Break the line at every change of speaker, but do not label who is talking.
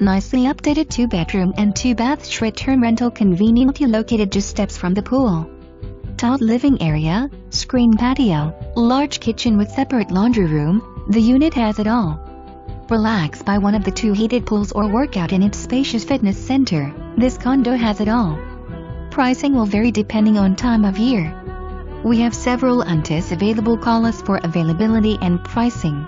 Nicely updated 2-bedroom and 2-bath short-term rental conveniently located just steps from the pool. Tiled living area, screen patio, large kitchen with separate laundry room, the unit has it all. Relax by one of the 2 heated pools or work out in its spacious fitness center, this condo has it all. Pricing will vary depending on time of year. We have several untis available. Call us for availability and pricing.